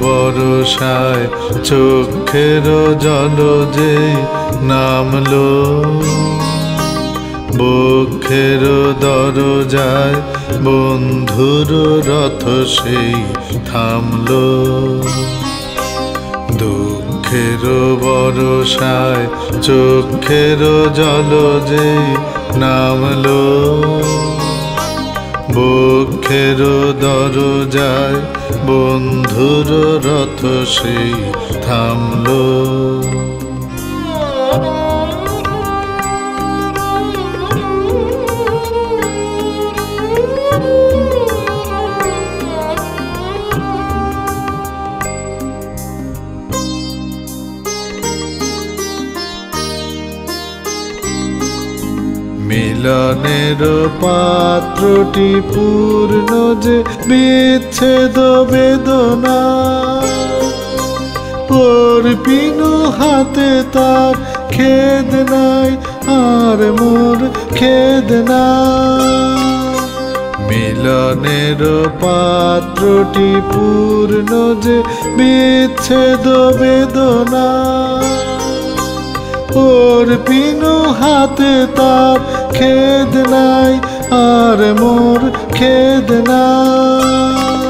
বরসায় চোখের জল যে নামলো, বক্ষের দরজায় বন্ধুর রথ সেই থামলো। দুঃখের বরসায় চোখের জল যে নামলো, বক্ষের দরজায় বন্ধুর রথ সেই থামলো। মিলনের পাত্রটি পূর্ণ যে বিচ্ছেদ বেদনা, ওর পিনু হাতে তার খেদ নাই, আর মোর খেদ নাই। মিলনের পাত্রটি পূর্ণ যে বিচ্ছেদ বেদনা, ওর পিনু হাতে তার খেদ নাই, আর মোর খেদ নাই।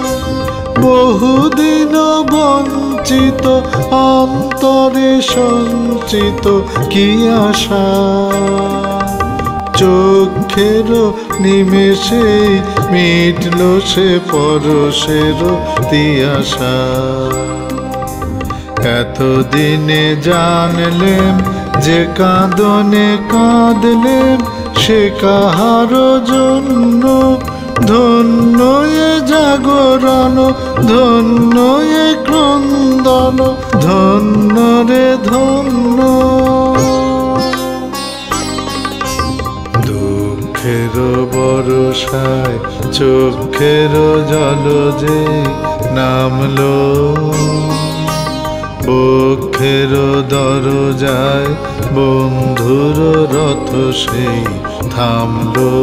বহুদিন বঞ্চিত অন্তরে সঞ্চিত কি আশা, চোখের নিমেষে মিটল সে পরশের তিয়াশা। এতদিনে জানলেম যে কাঁদনে কাঁদলেম সে কাহার জন্য, ধন্য এ জাগরণ ধন্য এ ক্রন্দন, ধন্য রে ধন্য। দুঃখের বরসায় চোখের জল যে নামলো, বক্ষের দরজায় বন্ধুর রথ সেই থামলো।